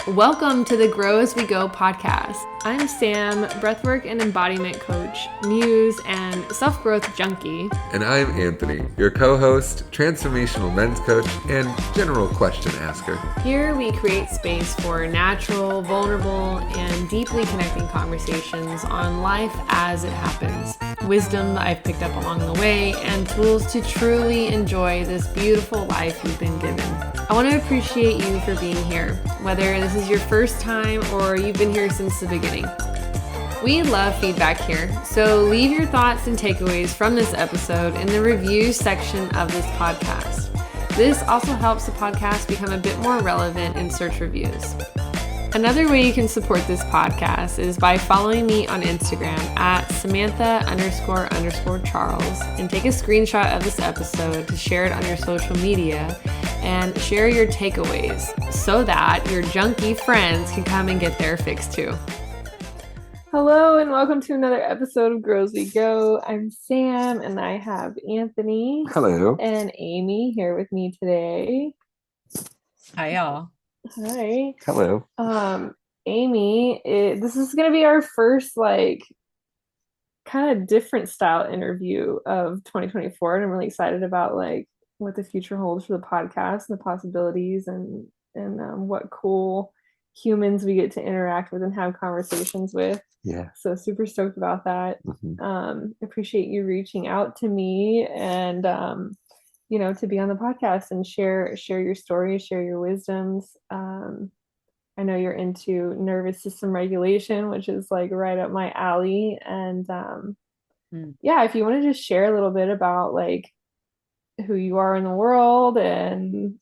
Welcome to the Grow As We Go podcast. I'm Sam, breathwork and embodiment coach, muse, and self-growth junkie. And I'm Anthony, your co-host, transformational men's coach, and general question asker. Here we create space for natural, vulnerable, and deeply connecting conversations on life as it happens, wisdom that I've picked up along the way, and tools to truly enjoy this beautiful life you've been given. I want to appreciate you for being here, whether this is your first time or you've been here since the beginning. We love feedback here, so leave your thoughts and takeaways from this episode in the reviews section of this podcast. This also helps the podcast become a bit more relevant in search reviews. Another way you can support this podcast is by following me on Instagram at Samantha__Charles and take a screenshot of this episode to share it on your social media and share your takeaways so that your junkie friends can come and get their fix too. Hello and welcome to another episode of Grow As We Go. I'm Sam and I have Anthony. Hello. And Amy here with me today. Hi, y'all. Hi. Hello. Amy, this is going to be our first kind of different style interview of 2024, and I'm really excited about what the future holds for the podcast and the possibilities and what cool humans we get to interact with and have conversations with. Yeah. So super stoked about that. Appreciate you reaching out to me and to be on the podcast and share your stories, share your wisdoms. I know you're into nervous system regulation, which is right up my alley. And if you want to just share a little bit about who you are in the world and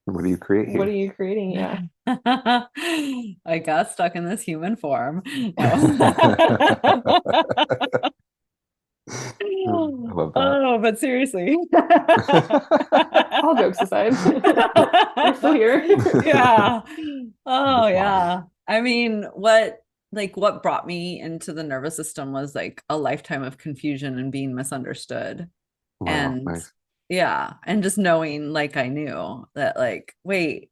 what are you creating? Yeah. I got stuck in this human form. I love that. Oh, but seriously. All jokes aside, we're still here. Yeah. Oh, yeah. I mean, what brought me into the nervous system was a lifetime of confusion and being misunderstood. Wow, and nice. Yeah. And just knowing, I knew that, wait,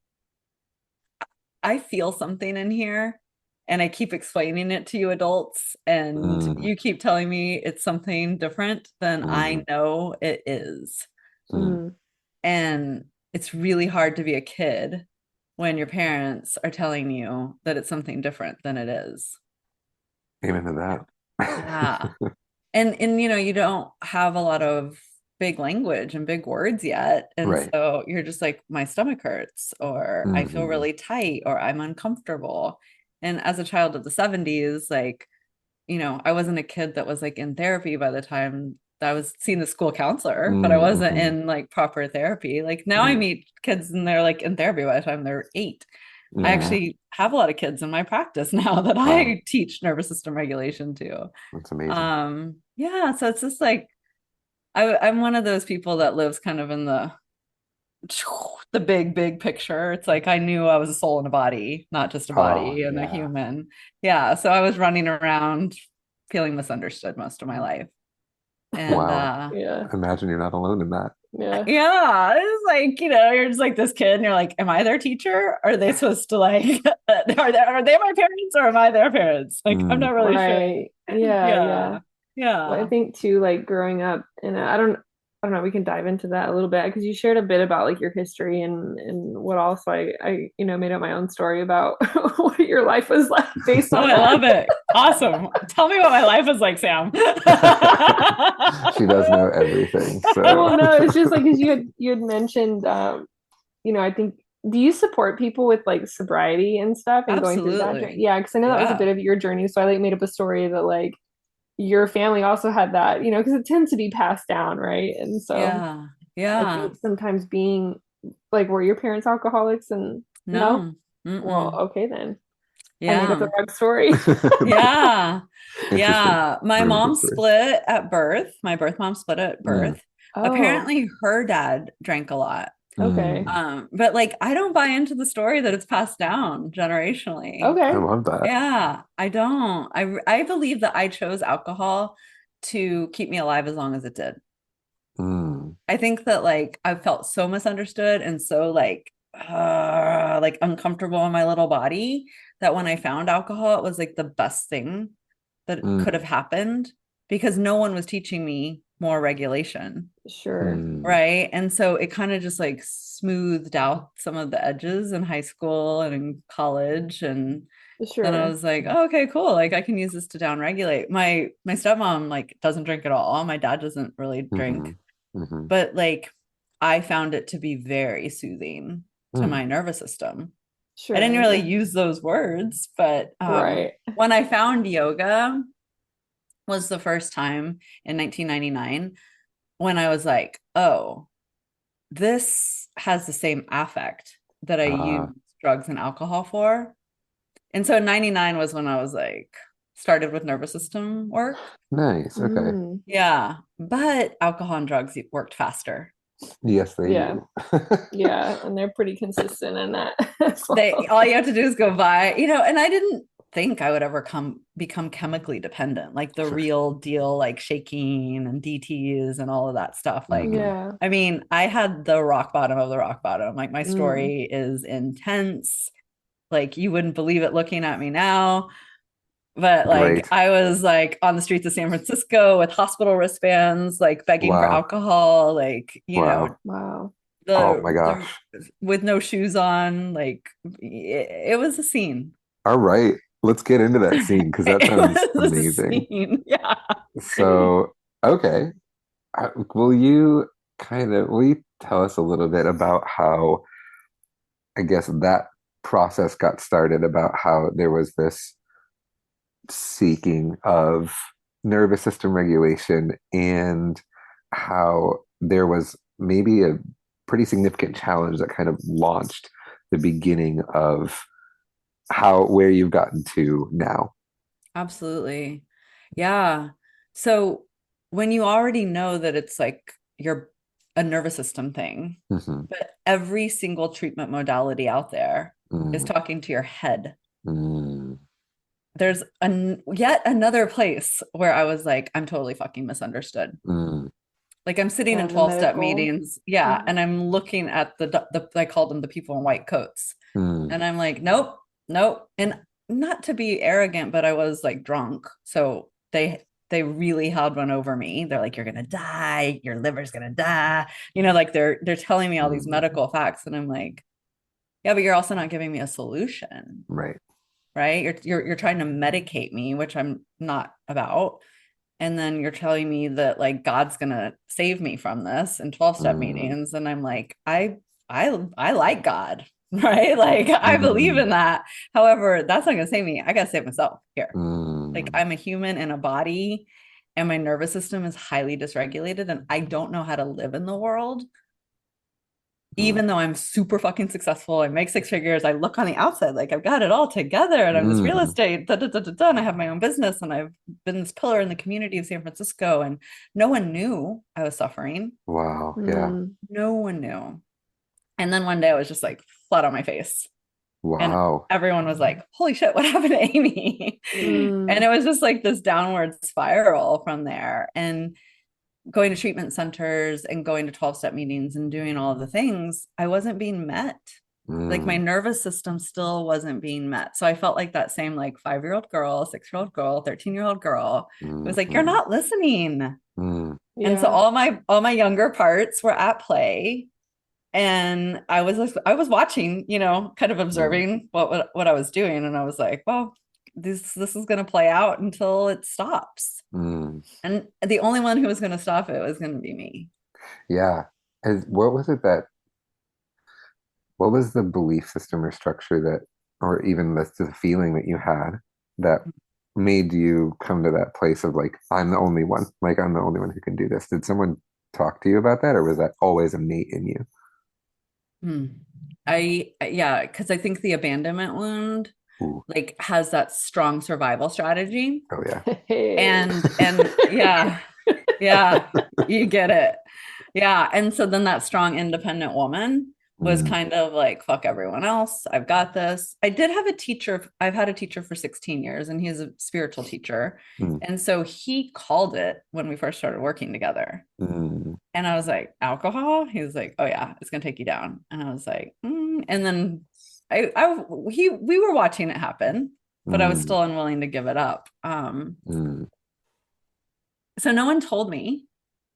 I feel something in here. And I keep explaining it to you adults, and you keep telling me it's something different than I know it is. And it's really hard to be a kid when your parents are telling you that it's something different than it is. Amen to that. Yeah. And you don't have a lot of big language and big words yet. And Right. So you're just my stomach hurts, or I feel really tight, or I'm uncomfortable. And as a child of the 70s, I wasn't a kid that was in therapy by the time that I was seeing the school counselor, but I wasn't in proper therapy. Now I meet kids and they're in therapy by the time they're 8. I actually have a lot of kids in my practice now that I teach nervous system regulation to. That's amazing. Yeah. So it's just I'm one of those people that lives kind of in the big picture. It's I knew I was a soul and a body, not just a body and a human. Yeah. So I was running around feeling misunderstood most of my life. And wow. Imagine you're not alone in that. Yeah. It's you're just this kid and you're am I their teacher? Are they supposed to are they my parents or am I their parents? I'm not really sure. Yeah. Well, I think too, growing up, and I don't know, we can dive into that a little bit because you shared a bit about your history and what also I made up my own story about what your life was like based on I love it. Awesome. Tell me what my life is like, Sam. She does know everything. So. Well, no, it's just because you had mentioned I think, do you support people with sobriety and stuff and Absolutely. Going through that? Yeah, because I know that was a bit of your journey, so I made up a story that your family also had that, because it tends to be passed down, right? And so yeah I think sometimes being were your parents alcoholics? And no? Well, okay then. I made up the wrong story. Yeah. My mom split at birth. My birth mom split at birth. Apparently her dad drank a lot. Okay. But I don't buy into the story that it's passed down generationally. Okay. I love that. Yeah, I don't. I believe that I chose alcohol to keep me alive as long as it did. I think that I felt so misunderstood and so like uncomfortable in my little body, that when I found alcohol, it was like the best thing that could have happened, because no one was teaching me more regulation. Sure. Right. And so it kind of just like smoothed out some of the edges in high school and in college. And then I Sure. was like, oh, okay, cool. Like I can use this to down regulate. My stepmom like doesn't drink at all. My dad doesn't really drink, but like I found it to be very soothing to my nervous system. I didn't Sure. really Yeah. use those words, but Right. when I found yoga was the first time in 1999 when I was like, oh, this has the same affect that I use drugs and alcohol for. And so 99 was when I was like, started with nervous system work. Nice. Okay. Yeah. But alcohol and drugs worked faster. Yes, they Yeah. do. Yeah. And they're pretty consistent in that as well. All you have to do is go buy, and I didn't think I would ever become chemically dependent, like the real deal, like shaking and DTs and all of that stuff. Like, Yeah. I mean, I had the rock bottom of the rock bottom. Like my story is intense. Like you wouldn't believe it looking at me now. But like Right. I was like on the streets of San Francisco with hospital wristbands, like begging for Wow. alcohol, like, Wow. Wow. Oh my the gosh. with no shoes on, like it was a scene. All right. Let's get into that scene because that It sounds was a amazing. scene. Yeah. So, okay. Will you tell us a little bit about how, I guess, that process got started, about how there was this seeking of nervous system regulation and how there was maybe a pretty significant challenge that kind of launched the beginning of where you've gotten to now. Absolutely. Yeah. So when you already know that it's like you're a nervous system thing, Mm-hmm. but every single treatment modality out there is Mm, talking to your head. mm, There's yet another place where I was like, I'm totally fucking misunderstood. mm, Like I'm sitting Yeah. in The 12-step medical. meetings, yeah, and I'm looking at the I called them the people in white coats, mm, and I'm like, nope, nope, and not to be arrogant, but I was like drunk, so they really held one over me. They're like, you're gonna die, your liver's gonna die, like they're telling me all these mm. medical facts, and I'm like, yeah, but you're also not giving me a solution, Right. right? You're trying to medicate me, which I'm not about. And then you're telling me that like God's gonna save me from this in 12-step Mm, meetings. And I'm like, I like God, right? Like I believe mm, in that. However, that's not gonna save me. I gotta save myself here. Like mm, I'm a human in a body and my nervous system is highly dysregulated and I don't know how to live in the world mm, even though I'm super fucking successful, I make six figures, I look on the outside like I've got it all together and I'm this real mm. estate, da, da, da, da, da, and I have my own business and I've been this pillar in the community of San Francisco and no one knew I was suffering. Wow. Yeah. No one knew. And then one day I was just like flat on my face and Wow. everyone was like, holy shit, what happened to Amy? And it was just like this downward spiral from there. And going to treatment centers and going to 12-step meetings and doing all of the things, I wasn't being met. Like my Mm, nervous system still wasn't being met. So I felt like that same like 5-year-old girl, 6-year-old girl, 13-year-old girl. It was like, you're mm, not listening. mm, And so Yeah. all my younger parts were at play. And I was watching, kind of mm, observing what I was doing. And I was like, well, this is gonna play out until it stops. mm. And the only one who was going to stop it was going to be me. Yeah. What was it that, what was the belief system or structure that, or even the feeling that you had that made you come to that place of like, I'm the only one, like I'm the only one who can do this? Did someone talk to you about that, or was that always innate in you? Hmm. Yeah, because I think the abandonment wound Ooh. like has that strong survival strategy. Oh yeah. Hey. And yeah, yeah, you get it. Yeah. And so then that strong independent woman was Mm, kind of like, fuck everyone else. I've got this. I did have a teacher. I've had a teacher for 16 years and he's a spiritual teacher. mm, And so he called it when we first started working together. mm, And I was like, alcohol? He was like, oh yeah, it's gonna take you down. And I was like, And then we were watching it happen, but I was still unwilling to give it up. So no one told me,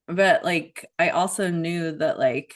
but like, I also knew that like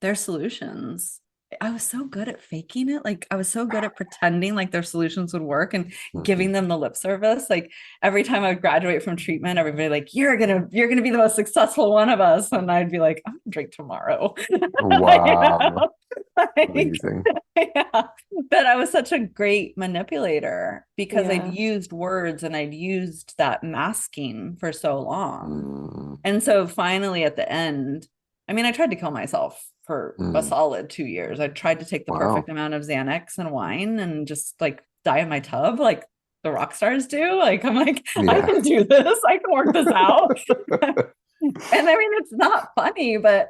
their solutions. I was so good at faking it. Like I was so good at pretending like their solutions would work and giving them the lip service. Like every time I would graduate from treatment, everybody like, you're gonna be the most successful one of us. And I'd be like, I'm gonna drink tomorrow. Wow. Like, Amazing. yeah. But I was such a great manipulator because Yeah. I'd used words and I'd used that masking for so long. And so finally at the end, I mean, I tried to kill myself for a solid 2 years. I tried to take the perfect amount of Xanax and wine and just like die in my tub like the rock stars do. Like, I'm like, I can do this. I can work this out. And I mean, it's not funny, but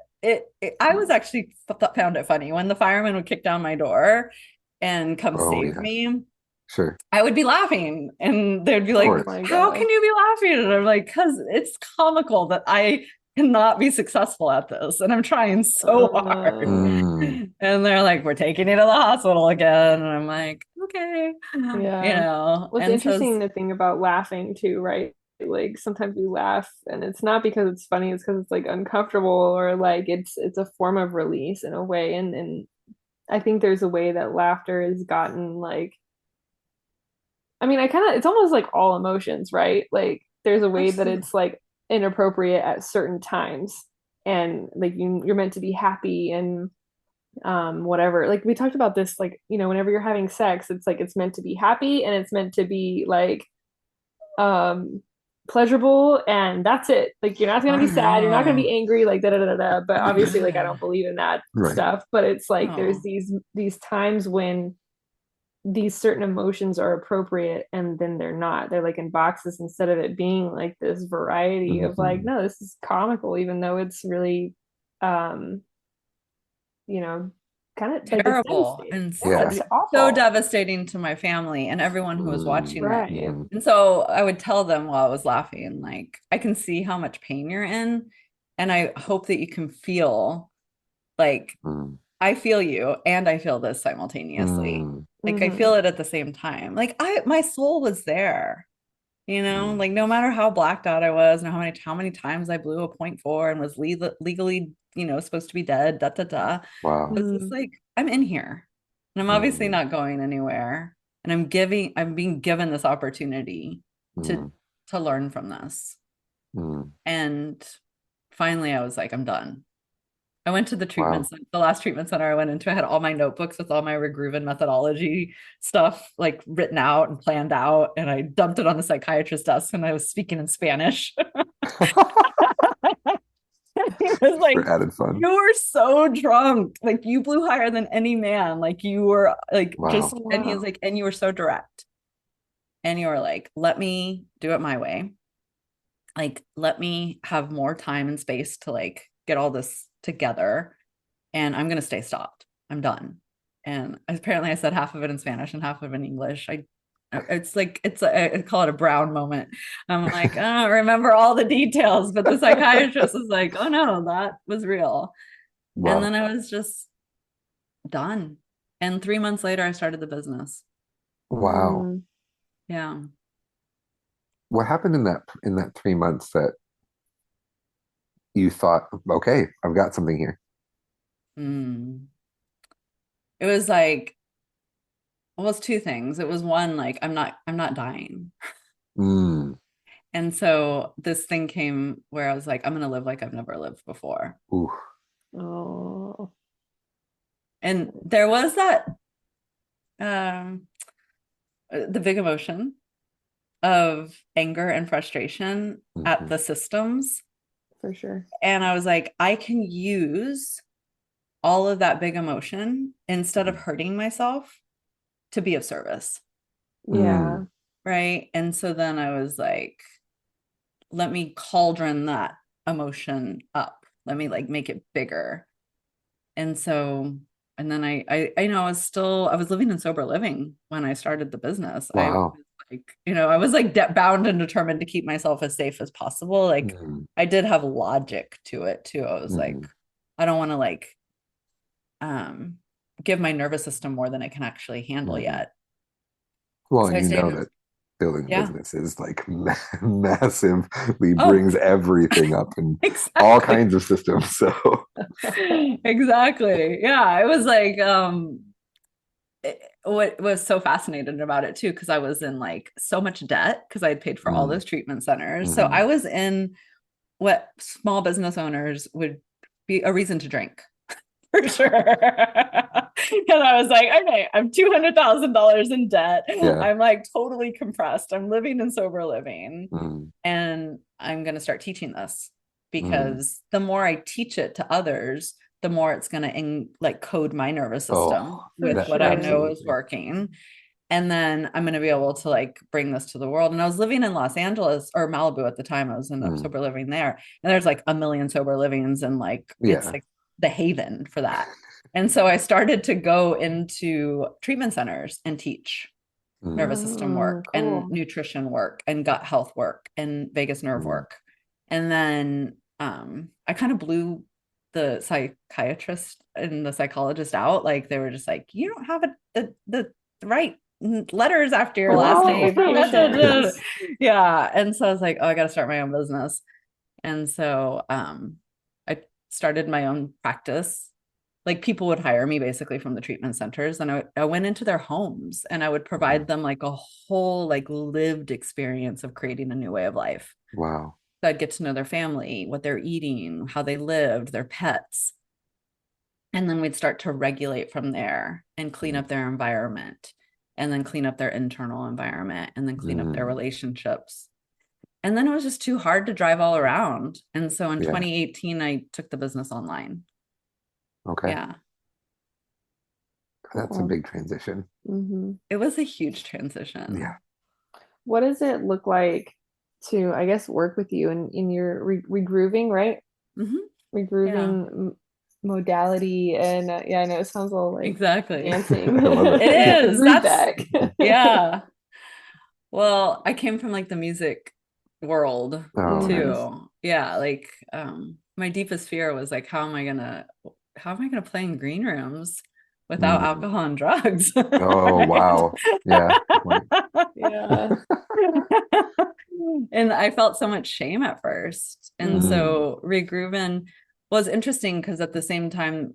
I was actually found it funny when the firemen would kick down my door and come save me. Sure. I would be laughing and they'd be like, how can you be laughing? And I'm like, because it's comical that I cannot be successful at this and I'm trying so hard. And they're like, we're taking you to the hospital again. And I'm like, okay. Yeah. You know, what's interesting to think about laughing too, right? Like sometimes we laugh and it's not because it's funny, it's because it's like uncomfortable or like it's a form of release in a way. And I think there's a way that laughter has gotten like, I mean, it's almost like all emotions, right? Like there's a way that it's like inappropriate at certain times and like you're meant to be happy and whatever. Like we talked about this, like, you know, whenever you're having sex, it's like it's meant to be happy and it's meant to be like pleasurable and that's it. Like you're not gonna be sad, you're not gonna be angry, like da da da da. But obviously, like I don't believe in that stuff. But it's like there's these times when these certain emotions are appropriate and then they're not. They're like in boxes instead of it being like this variety of like, no, this is comical, even though it's really you know, kind of terrible and so devastating to my family and everyone who was watching it. And so I would tell them while I was laughing, like, I can see how much pain you're in. And I hope that you can feel like I feel you and I feel this simultaneously. Like I feel it at the same time. Like my soul was there, you know, like no matter how blacked out I was and how many times I blew a 0.4 and was legally, you know, supposed to be dead, da da da. Wow. It's just like, I'm in here and I'm obviously not going anywhere. And I'm being given this opportunity to learn from this. And finally I was like, I'm done. I went to the the last treatment center I went into. I had all my notebooks with all my Regrooven methodology stuff like written out and planned out. And I dumped it on the psychiatrist's desk and I was speaking in Spanish. He was like, for added fun. You were so drunk. Like you blew higher than any man. Like you were like and he was like, and you were so direct. And you were like, let me do it my way. Like, let me have more time and space to like get all this together and I'm going to stay stopped. I'm done. And apparently I said half of it in Spanish and half of it in English. I call it a Brown moment. I'm like, I don't remember all the details, but the psychiatrist was like, oh no, that was real. And then I was just done. And 3 months later, I started the business. Wow. Yeah. What happened in that 3 months that you thought, okay, I've got something here? It was like, well, it's two things. It was one, like, I'm not dying. And so this thing came where I was like, I'm going to live like I've never lived before. Ooh. Oh. And there was that, the big emotion of anger and frustration at the systems. For sure. And I was like, I can use all of that big emotion instead of hurting myself to be of service. Yeah. Right. And so then I was like, let me cauldron that emotion up. Let me like make it bigger. And so, and then I know I was living in sober living when I started the business. Wow. I was like, you know, I was like bound and determined to keep myself as safe as possible. Like I did have logic to it too. I was like, I don't want to like give my nervous system more than it can actually handle yet. Well, So and I you stayed know in, that building yeah. businesses like massively Oh, brings everything up in all exactly. kinds of systems. So Exactly. Yeah. It was like, what was so fascinating about it too, because I was in like so much debt because I had paid for all mm, those treatment centers. So mhm. I was in what small business owners would be a reason to drink for sure. Because I was like, okay, I'm $200,000 in debt. Yeah. I'm like totally compressed. I'm living in sober living, Mm, and I'm going to start teaching this mm. because the more I teach it to others, the more it's going to like code my nervous system Oh, For with that what I know sure. is absolutely. working. And then I'm going to be able to like bring this to the world. And I was living in Los Angeles or Malibu at the time. I was in Mm, sober living there. And there's like a million sober livings, and like it's yeah. like the haven for that. And so I started to go into treatment centers and teach Mm, nervous system work and Cool. nutrition work and gut health work and vagus nerve mm. work. And then I kind of blew the psychiatrist and the psychologist out. Like they were just like, you don't have the right letters after your The last name. qualifications. Yeah. And so I was like, oh, I got to start my own business. And so I started my own practice. Like people would hire me basically from the treatment centers, and I went into their homes and I would Mm. provide them like a whole like lived experience of creating a new way of life. Wow. So I'd get to know their family, what they're eating, how they lived, their pets. And then we'd start to regulate from there and clean Mm, up their environment, and then clean up their internal environment, and then clean up their mm. relationships. And then it was just too hard to drive all around. And so in Yeah. 2018, I took the business online. Okay. Yeah. That's a Cool. big transition. Mm-hmm. It was a huge Yeah. transition. What does it look like to, I guess, work with you in your regrooving, right? Mm-hmm. Yeah, Regrooving modality, and yeah, I know it sounds all like exactly. dancing. I love it. It Yeah. The is. groove That's, back. yeah. Well, I came from like the music world Oh, Mm. nice. too. Yeah, like my deepest fear was like, how am I gonna play in green rooms without Mm. alcohol and drugs? Oh, Right? wow. Yeah. Good point. Yeah. And I felt so much shame at first. And Mm, so regrooving was interesting because at the same time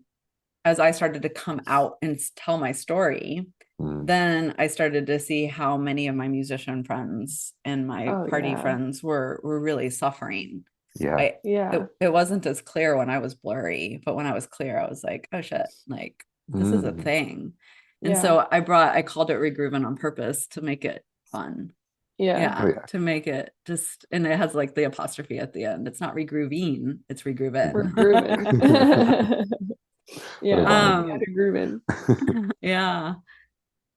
as I started to come out and tell my story, mm. then I started to see how many of my musician friends and my Oh party yeah. friends were really suffering. Yeah. I Yeah. it wasn't as clear when I was blurry, but when I was clear, I was like, oh shit, like this is a Mm. thing. And Yeah. so I called it regrooving on purpose to make it fun. Yeah. Oh, Yeah, yeah. to make it just, and it has like the apostrophe at the end. It's not regrooving, it's We're regrooving. grooving. What a Yeah. vibe. We got it grooving. Yeah.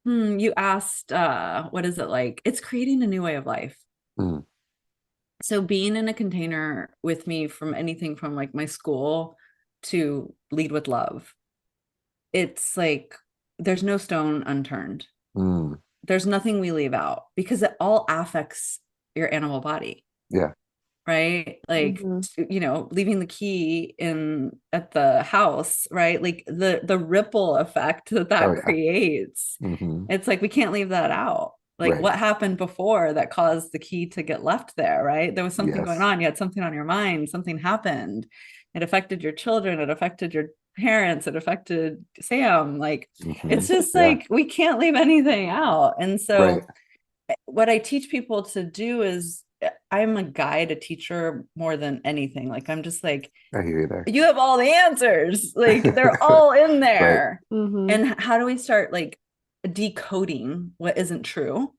You asked, what is it like? It's creating a new way of life. Mm, So being in a container with me from anything from like my school to lead with love, it's like there's no stone unturned. mm. There's nothing we leave out because it all affects your animal body. Yeah. Right, like Mm-hmm. leaving the key in at the house, right, like the ripple effect Oh, that yeah. creates. Hmm. It's like we can't leave that out. Like Right. what happened before that caused the key to get left there, right? There was something going Yes. on, you had something on your mind, something happened, it affected your children, it affected your parents, it affected Sam, like Hmm. it's just Yeah. like we can't leave anything out. And Right. so what I teach people to do is I'm a guide, a teacher more than anything. Like I'm just like, I hear you there. you have all the answers. Like they're all in Right. there. Mm-hmm. And how do we start like decoding what isn't true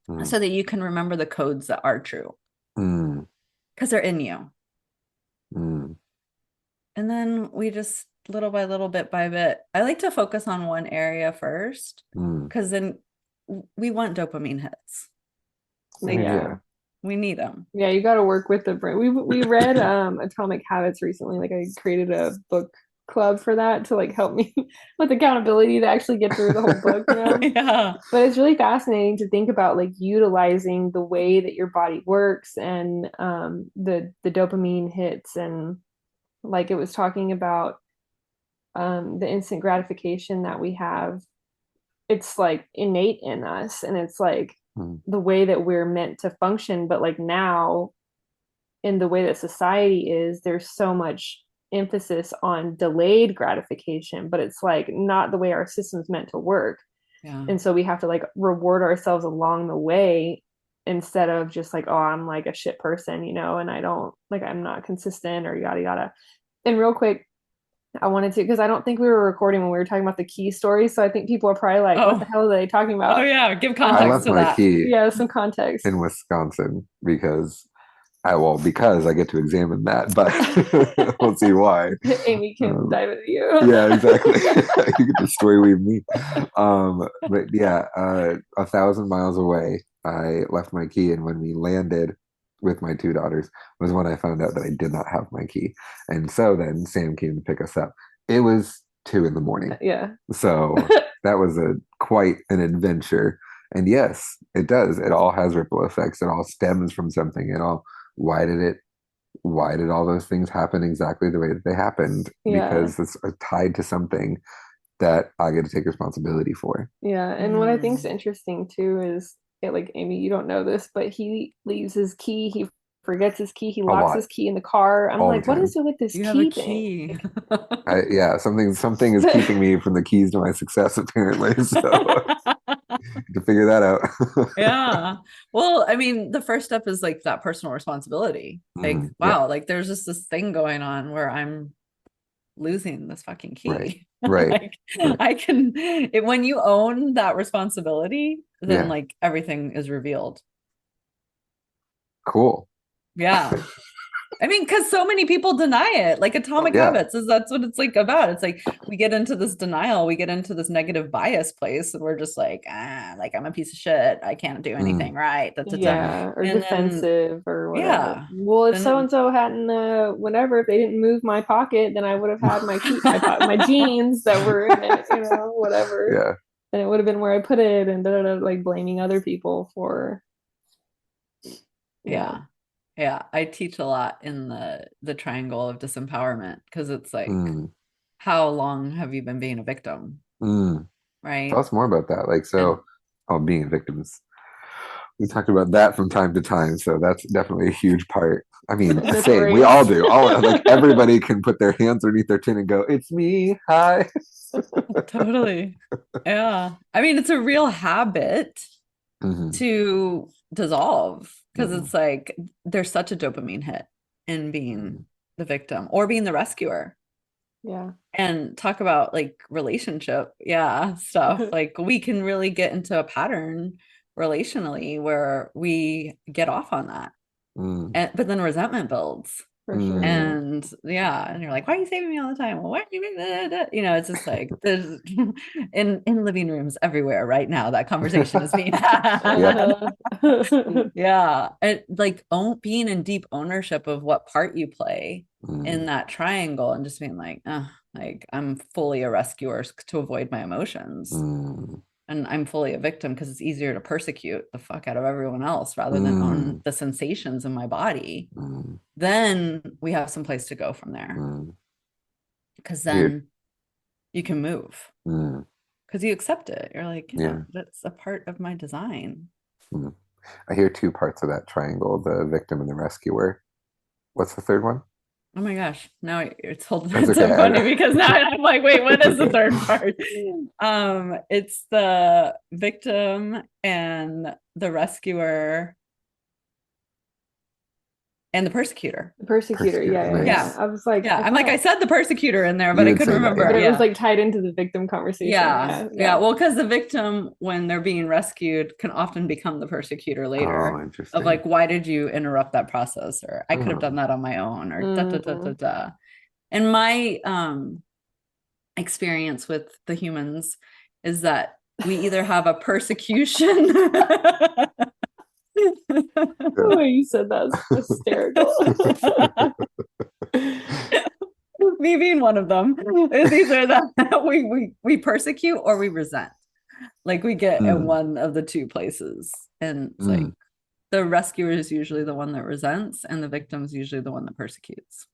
Mm, so that you can remember the codes that are true? mm, Because they're in you. mm, And then we just little by little, bit by bit, I like to focus on one area first, mm. because then we want dopamine hits. Like Yeah. we need them. Yeah, you got to work with the brain. We read Atomic Habits recently. Like I created a book club for that to like help me with accountability to actually get through the whole book, Yeah. But it's really fascinating to think about like utilizing the way that your body works and the dopamine hits, and like it was talking about the instant gratification that we have, it's like innate in us, and it's like the way that we're meant to function. But like now, in the way that society is, there's so much emphasis on delayed gratification, but it's like not the way our system's meant to work. And so we have to like reward ourselves along the way, instead of just like, oh, I'm like a shit person, you know, and I don't like, I'm not consistent or yada yada. And real quick, I wanted to, because I don't think we were recording when we were talking about the key story, so I think people are probably like, what the hell are they talking about? Oh yeah, give I context left to my that. key Yeah, some context. in Wisconsin because I get to examine that, but we'll see why. Amy can dive into you. Yeah, exactly. You get to story weave me. But yeah, 1,000 miles away, I left my key, and when we landed with my two daughters was when I found out that I did not have my key. And so then Sam came to pick us up. It was 2 a.m. Yeah. So that was quite an adventure. And yes, it does. It all has ripple effects. It all stems from something. Why did all those things happen exactly the way that they happened? Yeah. Because it's tied to something that I get to take responsibility for. Yeah. And what I think is interesting too is, like, Amy, you don't know this, but he leaves his key, he forgets his key, he locks his key in the car. I'm like, what is it with this key thing? Yeah, something is keeping me from the keys to my success, apparently. So to figure that out. Yeah. Well, I mean, the first step is like that personal responsibility. Like, wow, like there's just this thing going on where I'm losing this fucking key. Right. I can, when you own that responsibility, then like everything is revealed. Cool. Yeah. I mean, because so many people deny it. Like Atomic Habits that's what it's like about. It's like we get into this denial, we get into this negative bias place, and we're just like, like I'm a piece of shit. I can't do anything right. Yeah, or and defensive then, or whatever. Yeah. Well, if so and so hadn't, whatever, if they didn't move my pocket, then I would have had my key, my jeans that were in it, you know, whatever. Yeah. And it would have been where I put it, and like blaming other people for. Yeah. Yeah, I teach a lot in the triangle of disempowerment, because it's like, how long have you been being a victim? Right? Tell us more about that. Like, so, being a victim we talked about that from time to time, so that's definitely a huge part. I mean, same, we all do. Like everybody can put their hands underneath their chin and go, "It's me, hi." Totally. Yeah, I mean, it's a real habit to dissolve, because it's like there's such a dopamine hit in being the victim or being the rescuer. Yeah. And talk about like relationship stuff. Like we can really get into a pattern relationally where we get off on that, but then resentment builds. For sure. And and you're like, why are you saving me all the time? Well, why are you doing that? You know, it's just like there's in living rooms everywhere right now that conversation is being had. And like being in deep ownership of what part you play in that triangle, and just being like, like I'm fully a rescuer to avoid my emotions. And I'm fully a victim because it's easier to persecute the fuck out of everyone else rather than own the sensations in my body. Then we have some place to go from there. Because then you can move. Because you accept it. You're like, that's a part of my design. I hear 2 parts of that triangle, the victim and the rescuer. What's the third one? Oh my gosh. Now it's so funny because now I'm like, wait, what is the third part? It's the victim and the rescuer and the persecutor. The persecutor, yeah. I was like, I'm like, I said the persecutor in there, but I couldn't remember. But it was like tied into the victim conversation. Yeah. Well, because the victim, when they're being rescued, can often become the persecutor later. Oh, interesting. Of like, why did you interrupt that process? Or I could have done that on my own, or da da da da da. And my experience with the humans is that we either have a persecution. The way you said that's hysterical. Me being one of them is either that we persecute or we resent. Like we get in one of the 2 places, and it's like the rescuer is usually the one that resents, and the victim is usually the one that persecutes.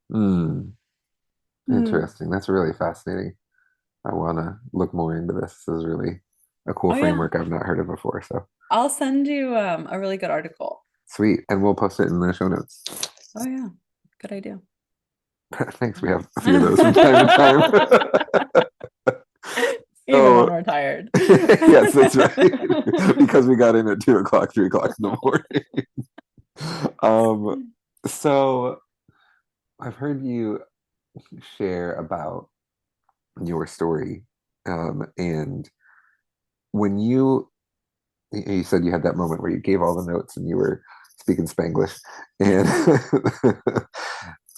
Interesting. That's really fascinating. I want to look more into this. This is really a cool Oh yeah. framework I've not heard of before. So I'll send you a really good article. sweet. And we'll post it in the show notes. Oh yeah. Good idea. Thanks. We have a few of those from time to time. Even when So, we're tired. yes, that's right. Because we got in at 2 o'clock, 3 o'clock in the morning. So I've heard you share about your story. And when you said you had that moment where you gave all the notes and you were speaking Spanglish. And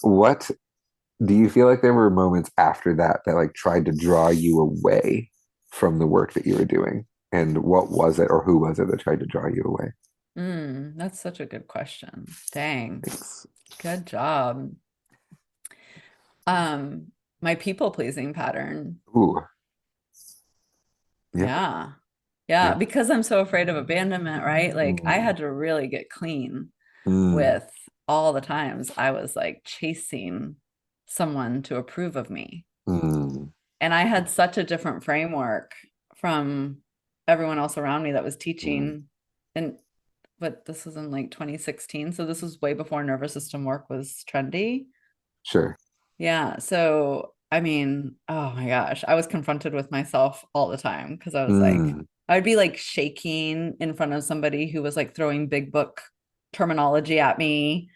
what do you feel like there were moments after that that like tried to draw you away from the work that you were doing? And what was it or who was it that tried to draw you away? That's such a good question. Dang. Thanks. Good job. My people pleasing pattern. Ooh. Yep. Yeah. Yeah. Yep. Because I'm so afraid of abandonment, right? Like I Mm. had to really get clean Mm. with all the times I was like chasing someone to approve of me. Mm. And I had such a different framework from everyone else around me that was Mm. teaching. And but this was in like 2016. So this was way before nervous system work was trendy. Sure. Yeah. So, I mean, oh my gosh, I was confronted with myself all the time because I was like, Mm. I would be like shaking in front of somebody who was like throwing big book terminology at me.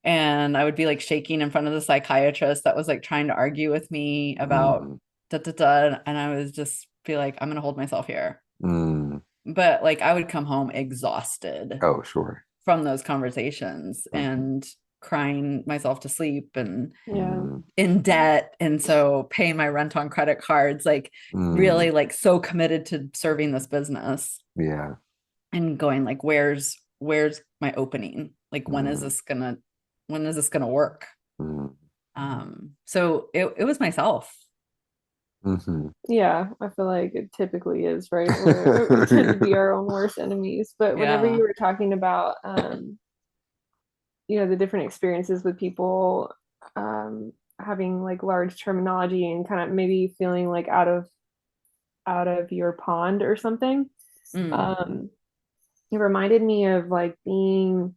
And I would be like shaking in front of the psychiatrist that was like trying to argue with me about Mm. da da da. And I was just be like, I'm going to hold myself here. Mm. But like I would come home exhausted Oh, sure. from those conversations Mhm. and crying myself to sleep and Yeah. Mm. in debt. And so paying my rent on credit cards, like Mm. really like so committed to serving this business Yeah. and going like, where's my opening? Like, Mm. when is this gonna work? Mm. So it was myself. Mhm. Yeah, I feel like it typically is, right? We tend to be our own worst enemies. But whenever Yeah. you were talking about, the different experiences with people, having like large terminology and kind of maybe feeling like out of your pond or something, Mm. um, it reminded me of like I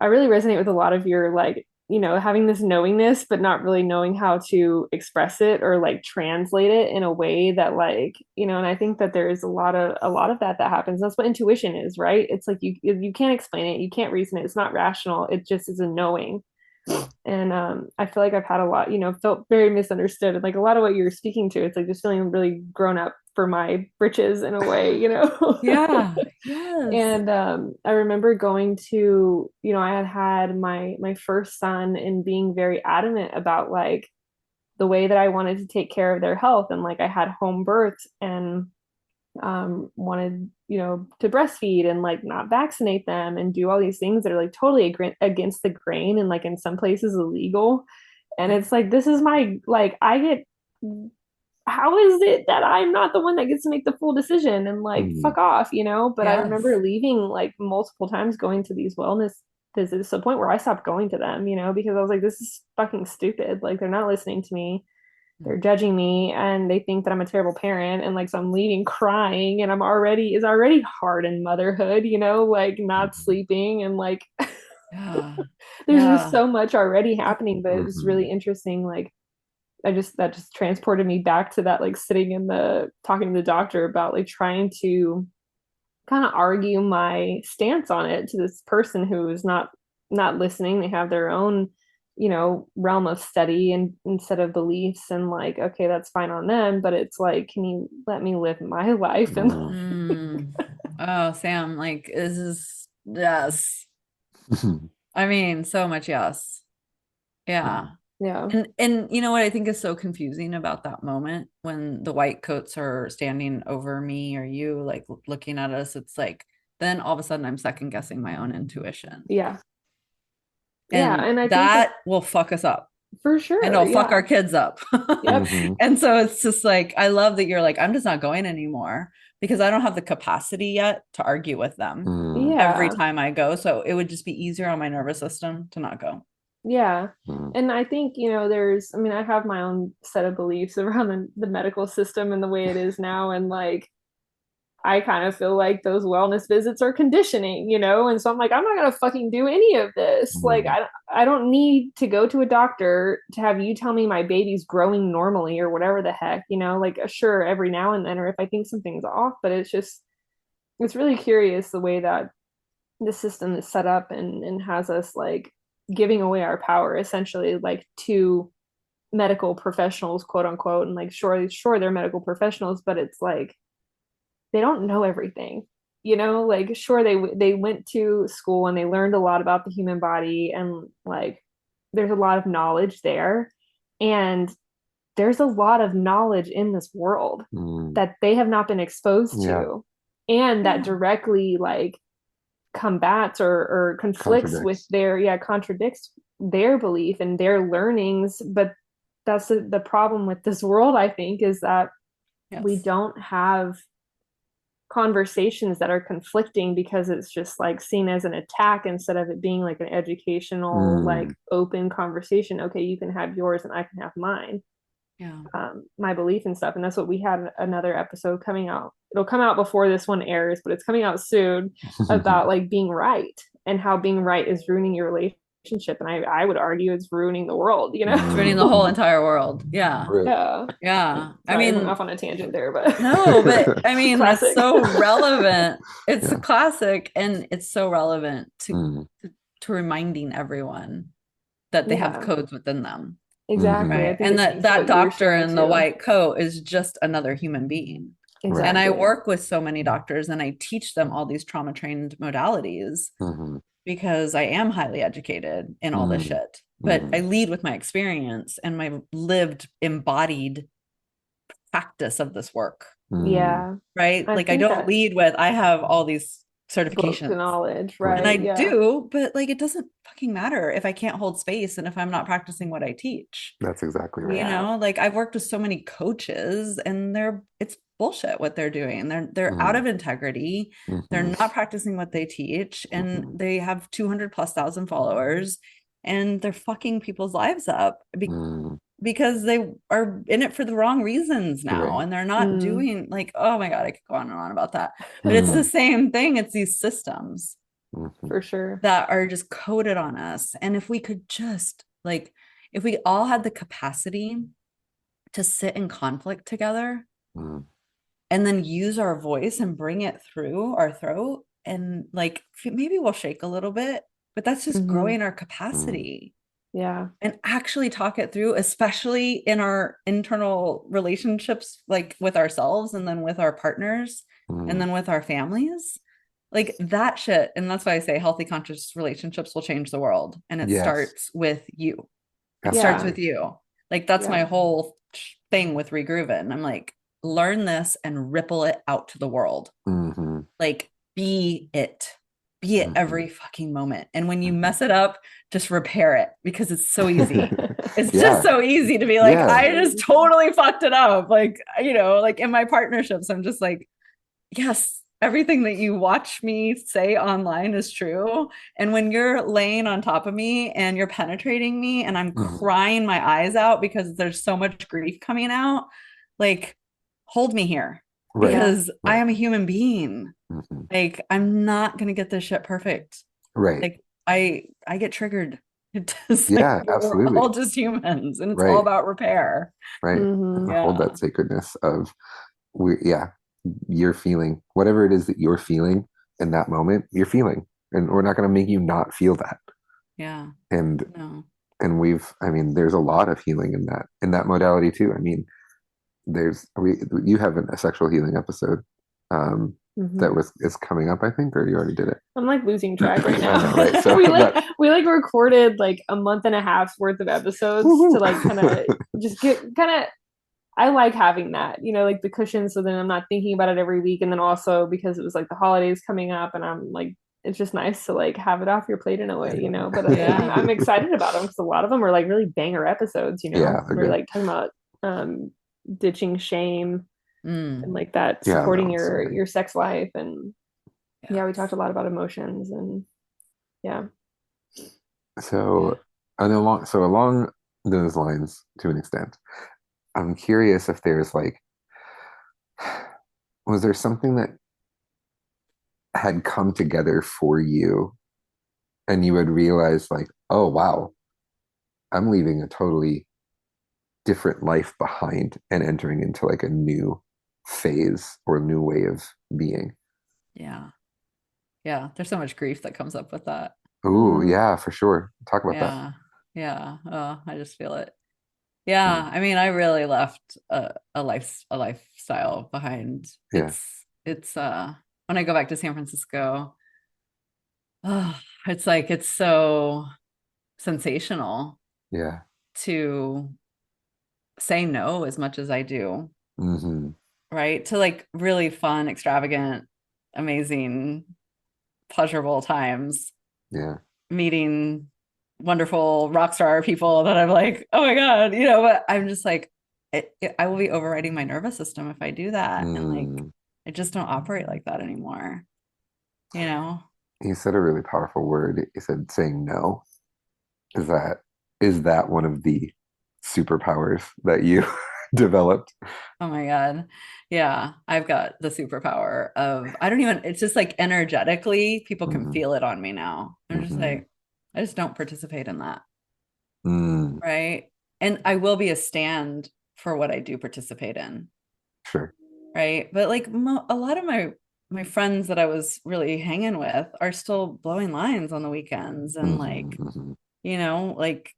really resonate with a lot of your like, having this knowingness, but not really knowing how to express it or like translate it in a way that like, and I think that there is a lot of that happens. That's what intuition is, right? It's like you can't explain it, you can't reason it, it's not rational, it just is a knowing. And I feel like I've had a lot, felt very misunderstood. And like a lot of what you're speaking to, it's like just feeling really grown up for my britches in a way. Yeah. Yes. And I remember going to, I had my first son and being very adamant about like the way that I wanted to take care of their health. And like I had home births and wanted, to breastfeed and like not vaccinate them and do all these things that are like totally against the grain and like in some places illegal. And it's like, this is my, like, how is it that I'm not the one that gets to make the full decision and like Mm. fuck off? But I Yes. remember leaving like multiple times going to these wellness visits to the point where I stopped going to them, because I was like, this is fucking stupid. Like they're not listening to me. They're judging me and they think that I'm a terrible parent. And like, so I'm leaving crying and it's already hard in motherhood, like not Mhm. sleeping and like, Yeah. there's just Yeah. so much already happening. But it was Mhm. really interesting. Like, that just transported me back to that, like sitting in the talking to the doctor about like trying to kind of argue my stance on it to this person who is not listening. They have their own, realm of study and instead of beliefs and like, okay, that's fine on them, but it's like, can you let me live my life? And Mm. Mm. Oh, Sam, like this is yes. I mean, so much yes. Yeah. Mm. yeah. And you know what I think is so confusing about that moment when the white coats are standing over me or you like looking at us, it's like then all of a sudden I'm second guessing my own intuition. Yeah. Yeah. And And I think that that will fuck us up for and sure. it'll fuck Yeah. our kids up. Yep. Mhm. And so it's just like I love that you're like, I'm just not going anymore because I don't have the capacity yet to argue with them Mm. every Yeah. time I go. So it would just be easier on my nervous system to not go. Yeah. Mm. And I think, I mean, I have my own set of beliefs around the medical system and the way it is now. And like, I kind of feel like those wellness visits are conditioning, and so I'm like, I'm not gonna fucking do any of this. Like, Mm. I don't need to go to a doctor to have you tell me my baby's growing normally or whatever the heck, like sure every now and then, or if I think something's off, but it's really curious the way that the system is set up and has us like giving away our power essentially like to medical professionals, quote unquote, and like sure they're medical professionals, but it's like they don't know everything, like sure they went to school and they learned a lot about the human body, and like there's a lot of knowledge there, and there's a lot of knowledge in this world that they have not been exposed Yeah. to, and that directly like combats or conflicts with contradicts their belief and their learnings. But that's the problem with this world, I think, is that we don't have conversations that are conflicting because it's just like seen as an attack instead of it being like an educational like open conversation. Okay, you can have yours and I can have mine, my belief and stuff. And that's what we had another episode coming out. It'll come out before this one airs, but it's coming out soon, about like being right and how being right is ruining your relationship. And I would argue it's ruining the world, It's ruining the whole entire world. Yeah. Yeah. Yeah. Sorry, I mean, went off on a tangent there, but no, but I mean, it's so relevant. It's a Yeah. classic, and it's so relevant to reminding everyone that they have codes within them. Exactly. Right. And that doctor in the white coat is just another human being. Exactly. And I work with so many doctors and I teach them all these trauma trained modalities because I am highly educated in all this shit. But I lead with my experience and my lived embodied practice of this work. Yeah. Right. Like I don't lead with, I have all these certifications, knowledge, right? And I do, but like it doesn't fucking matter if I can't hold space and if I'm not practicing what I teach. That's exactly right. Like I've worked with so many coaches and it's bullshit what they're doing. They're out of integrity. They're not practicing what they teach, and they have 200,000+ followers, and they're fucking people's lives up because they are in it for the wrong reasons now. And they're not doing like, oh my God, I could go on and on about that. But it's the same thing. It's these systems for sure that are just coded on us. And if we could just like, if we all had the capacity to sit in conflict together and then use our voice and bring it through our throat, and like maybe we'll shake a little bit, but that's just growing our capacity. Yeah. And actually talk it through, especially in our internal relationships, like with ourselves and then with our partners and then with our families, like that shit. And that's why I say healthy, conscious relationships will change the world. And it starts with you. It starts with you. Like that's my whole thing with Regroovin'. I'm like, learn this and ripple it out to the world. Like be it every fucking moment. And when you mess it up, just repair it, because it's so easy. It's just so easy to be like, I just totally fucked it up. Like, like in my partnerships, I'm just like, yes, everything that you watch me say online is true. And when you're laying on top of me and you're penetrating me and I'm crying my eyes out because there's so much grief coming out, like, hold me here. Because I am a human being. Like, I'm not gonna get this shit perfect. Like, I get triggered. It does. Absolutely. We're all just humans, and it's all about repair. Hold that sacredness of you're feeling whatever it is that you're feeling in that moment. You're feeling, and we're not gonna make you not feel that. And there's a lot of healing in that modality too. I mean, you have a sexual healing episode that is coming up, I think, or you already did it. I'm like losing track right now. I know, right? So we recorded like a month and a half worth of episodes to like kind of just get I like having that, like the cushion, so then I'm not thinking about it every week. And then also because it was like the holidays coming up, and I'm like, it's just nice to like have it off your plate in a way, but I'm excited about them because a lot of them are like really banger episodes, we're like talking about ditching shame and like that, supporting your sex life, and we talked a lot about emotions, and so And along those lines, to an extent, I'm curious if there's like, was there something that had come together for you and you had realized like, oh wow, I'm leaving a totally different life behind and entering into like a new phase or new way of being. Yeah. Yeah. There's so much grief that comes up with that. Ooh, yeah, for sure. Talk about that. Yeah. Yeah. Oh, I just feel it. Yeah. Mm, I mean, I really left a lifestyle behind. yeah, It's when I go back to San Francisco, oh, it's like it's so sensational yeah. to say no as much as I do, Hmm. right? To like really fun, extravagant, amazing, pleasurable times, Yeah. meeting wonderful rock star people that I'm like, oh my God, but I'm just like, I will be overriding my nervous system if I do that. And like, Mm. I just don't operate like that anymore, you know? You said a really powerful word. You said saying no. Is that is that one of the superpowers that you developed? Oh my God. Yeah. I've got the superpower of, I don't even, it's just like energetically, people can Mm, feel it on me now. I'm just hmm. like, I just don't participate in that. Mm, Right. And I will be a stand for what I do participate in. sure. Right. But like a lot of my friends that I was really hanging with are still blowing lines on the weekends. And Hmm. like, Hmm. like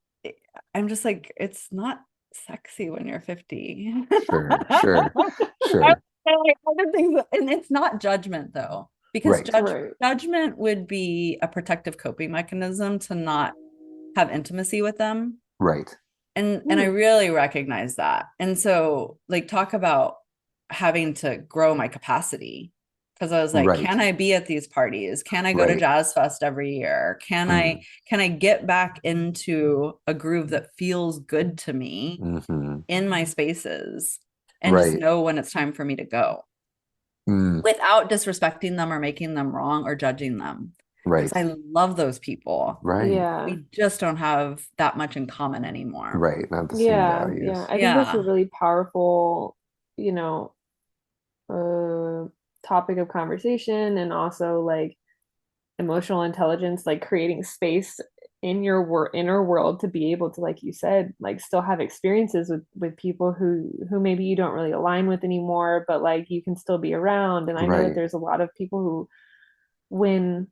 I'm just like, it's not sexy when you're 50. Sure, sure, sure. Like other things, and it's not judgment though, because Right, Right. judgment would be a protective coping mechanism to not have intimacy with them. right, And I really recognize that. And so like talk about having to grow my capacity, because I was like, right, can I be at these parties? Can I go to right. Jazz Fest every year? Mm, Can I get back into a groove that feels good to me hmm. in my spaces and just Right. know when it's time for me to go Mm, without disrespecting them or making them wrong or judging them? Because right, I love those people. right, Yeah. We just don't have that much in common anymore. right. Not the same Yeah. values. Yeah. I think that's a Yeah. really powerful, you know, uh, topic of conversation, and also like emotional intelligence, like creating space in your inner world to be able to, like you said, like still have experiences with people who maybe you don't really align with anymore, but like you can still be around. And I know that Right. there's a lot of people who, when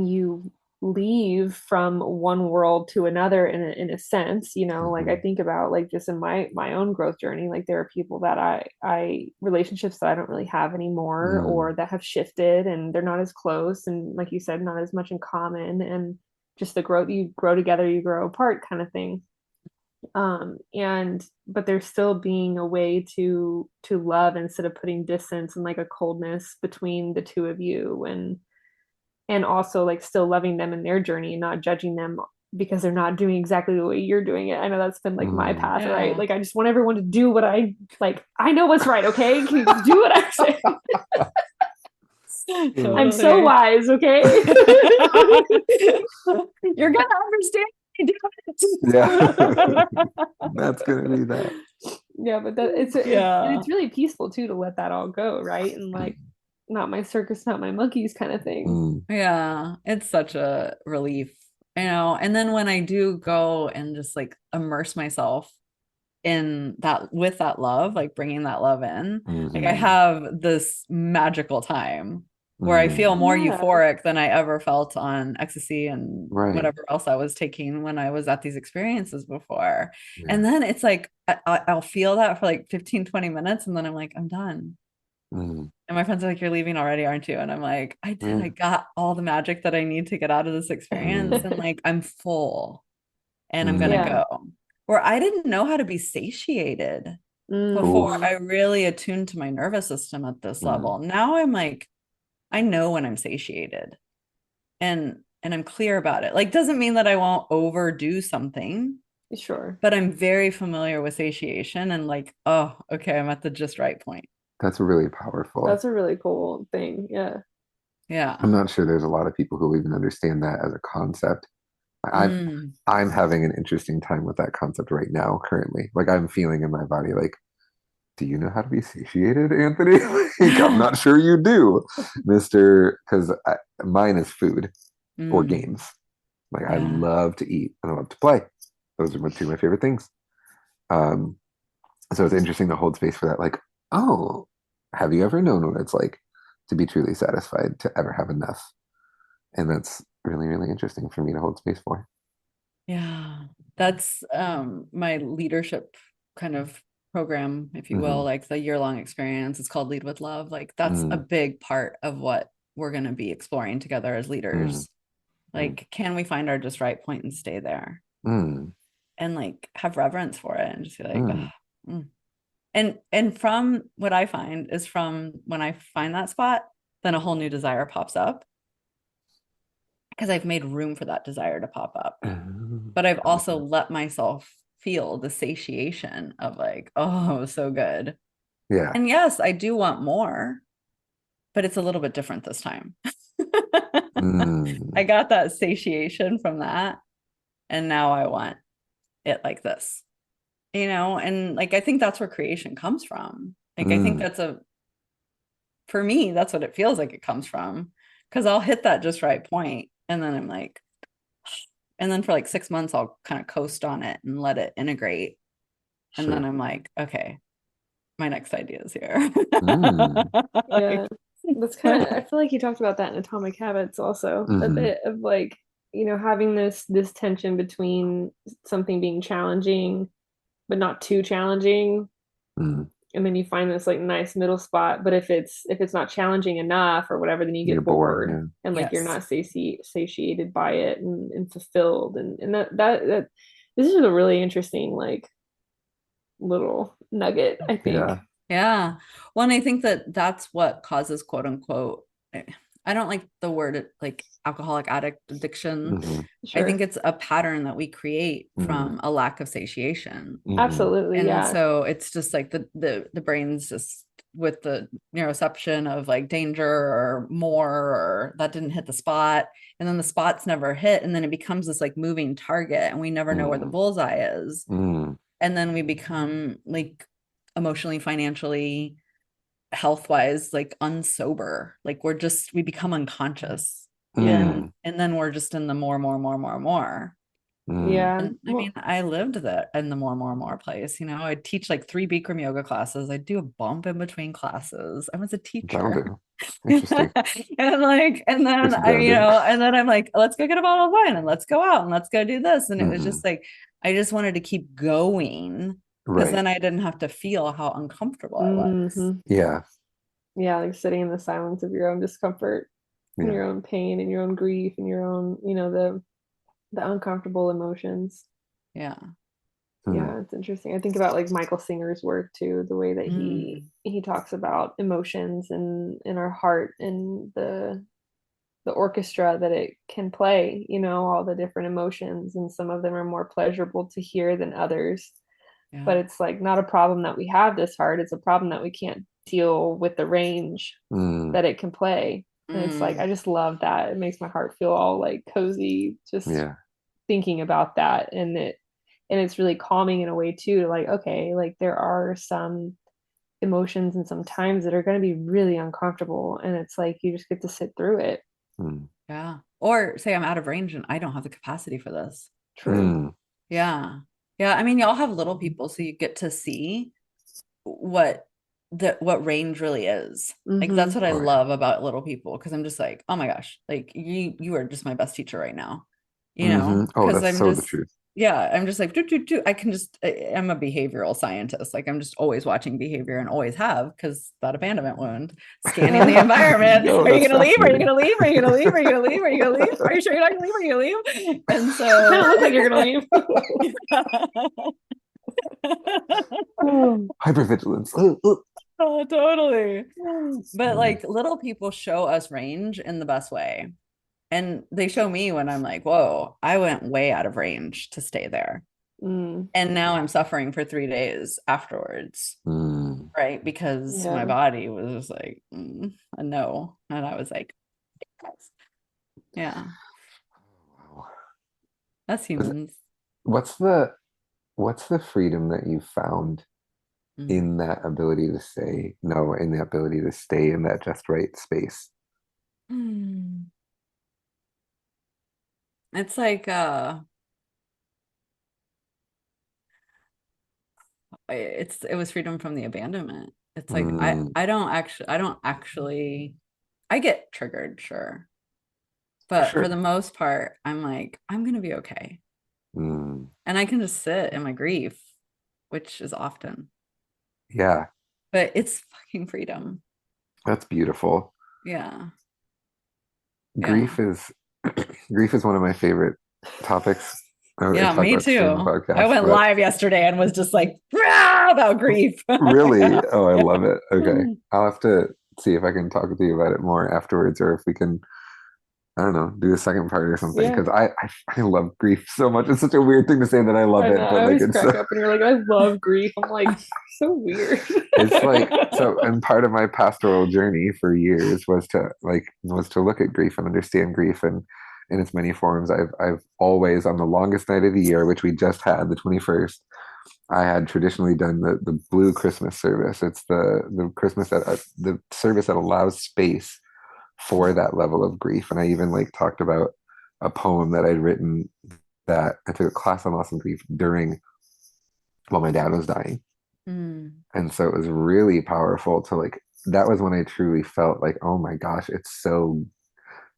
you leave from one world to another, in a sense, like I Hmm. think about, like, just in my own growth journey, like there are people that I relationships that I don't really have anymore, Mm, or that have shifted and they're not as close, and like you said, not as much in common, and just the growth, you grow together, you grow apart kind of thing. And but there's still being a way to love, instead of putting distance and like a coldness between the two of you, and also like still loving them in their journey and not judging them because they're not doing exactly the way you're doing it. I know that's been like my mm. path, right? Yeah. Like I just want everyone to do what I like. I know what's right, okay? Can you just do what I say? Mm. I'm so Totally. wise, okay? You're gonna understand when you Yeah. do That's gonna be that. Yeah, but that it. and Yeah. it's really peaceful too to let that all go, right? And like, not my circus, not my monkeys kind of thing. Mm, Yeah. It's such a relief, and then when I do go and just like immerse myself in that with that love, like bringing that love in, like I hmm. have this magical time where I feel Mm, more Yeah. euphoric than I ever felt on ecstasy and right. whatever else I was taking when I was at these experiences before. Yeah. And then it's like I'll feel that for like 15, 20 minutes, and then I'm like, I'm done. Mm, And my friends are like, you're leaving already, aren't you? And I'm like, I did. yeah. I got all the magic that I need to get out of this experience. Mm, And like, I'm full and I'm gonna mm. Yeah. go. Where I didn't know how to be satiated before Oof. I Mm. really attuned to my nervous system at this Mm, level. Now I'm like, I know when I'm satiated and I'm clear about it. Like, doesn't mean that I won't overdo something, Sure. but I'm very familiar with satiation and like, oh, okay, I'm at the just right point. that's really powerful. That's a really cool thing. Yeah. Yeah. I'm not sure there's a lot of people who even understand that as a concept. I'm I'm having an interesting time with that concept right now, currently. Like I'm feeling in my body like, do you know how to be satiated, Anthony? Like, I'm not sure you do, Mr. Because mine is food or games. Like I Yeah. love to eat and I love to play. Those are two of my favorite things. Um, so it's interesting to hold space for that. Like, oh, have you ever known what it's like to be truly satisfied, to ever have enough? And that's really, really interesting for me to hold space for. Yeah. That's my leadership kind of program, if you will, like the year-long experience. It's called Lead with Love. Like that's a big part of what we're going to be exploring together as leaders. Like, can we find our just right point and stay there? And like have reverence for it and just be like, oh. And from what I find is from when I find that spot, then a whole new desire pops up because I've made room for that desire to pop up. But I've also let myself feel the satiation of like, oh, so good. Yeah. And yes, I do want more, but it's a little bit different this time. I got that satiation from that. And now I want it like this, and like, I think that's where creation comes from. Like, I think for me, that's what it feels like it comes from. Cause I'll hit that just right point, and then I'm like, and then for like 6 months, I'll kind of coast on it and let it integrate. And then I'm like, okay, my next idea is here. Yeah. That's kind of, I feel like you talked about that in Atomic Habits also, a bit of like, having this tension between something being challenging but not too challenging, and then you find this like nice middle spot. But if it's not challenging enough or whatever, then you get bored, and like you're not satiated by it and fulfilled, and that this is a really interesting like little nugget, I think. Yeah. Well, and I think that that's what causes quote unquote, I don't like the word like alcoholic addict addiction. Sure. I think it's a pattern that we create from a lack of satiation. Absolutely. And yeah. so it's just like the brain's just with the neuroception of like danger or more, or that didn't hit the spot. And then the spot's never hit. And then it becomes this like moving target, and we never know where the bullseye is. And then we become like emotionally, financially, health-wise, like unsober. Like we become unconscious. And then we're just in the more. Yeah. And I mean, I lived that in the more place. I'd teach like 3 Bikram yoga classes. I'd do a bump in between classes. I was a teacher. Interesting. and then I'm like, let's go get a bottle of wine and let's go out and let's go do this. And it was just like, I just wanted to keep going, because then I didn't have to feel how uncomfortable I was. Yeah. Yeah, like sitting in the silence of your own discomfort, and your own pain and your own grief and your own, the uncomfortable emotions. Yeah. Yeah, it's interesting. I think about like Michael Singer's work too, the way that he talks about emotions and in our heart and the orchestra that it can play, all the different emotions, and some of them are more pleasurable to hear than others. But it's like not a problem that we have this hard, it's a problem that we can't deal with the range that it can play. And it's like, I just love that. It makes my heart feel all like cozy just thinking about that. And it's really calming in a way too, like, okay, like there are some emotions and some times that are going to be really uncomfortable, and it's like you just get to sit through it. Yeah. Or say I'm out of range and I don't have the capacity for this. True. Yeah. I mean, y'all have little people, so you get to see what range really is. Like that's what I love about little people, because I'm just like, oh my gosh, like you are just my best teacher right now. Because that's so the truth. I'm just like, I'm a behavioral scientist. Like I'm just always watching behavior, and always have, because that abandonment wound, scanning the environment. Are you gonna leave? Are you gonna leave? Are you gonna leave? Are you gonna leave? Are you gonna leave? Are you sure you're not gonna leave? Are you gonna leave? And so it kind of looks like you're gonna leave. Hypervigilance. Oh, totally. But like little people show us range in the best way. And they show me when I'm like, whoa, I went way out of range to stay there. And now I'm suffering for 3 days afterwards. Right? Because my body was just like, a no. And I was like, yeah. Us humans. What's the freedom that you found in that ability to say no, in the ability to stay in that just right space? It's like it was freedom from the abandonment. It's like I don't actually I get triggered, sure. But for Sure. the most part, I'm like, I'm gonna be okay. Mm, And I can just sit in my grief, which is often. yeah, But it's fucking freedom. that's beautiful. Yeah. Yeah. Grief is grief is one of my favorite topics. I Yeah, talk me about this in the too. I podcast, went but live yesterday and was just like, "Rah!" about grief. really, oh, I Yeah. love it. Okay, I'll have to see if I can talk to you about it more afterwards, or if we can, I don't know, do a second part or something. Yeah. Because I love grief so much. It's such a weird thing to say that I love I it, know. but I like always it's crack up and you're like, I love grief. I'm like, so weird. it's like so. And part of my pastoral journey for years was to look at grief and understand grief and in its many forms. I've always, on the longest night of the year, which we just had, the 21st, I had traditionally done the blue Christmas service. It's the Christmas that the service that allows space for that level of grief. And I even like talked about a poem that I'd written that I took a class on loss and grief during while my dad was dying. Mm. And so it was really powerful to like, that was when I truly felt like, oh my gosh, it's so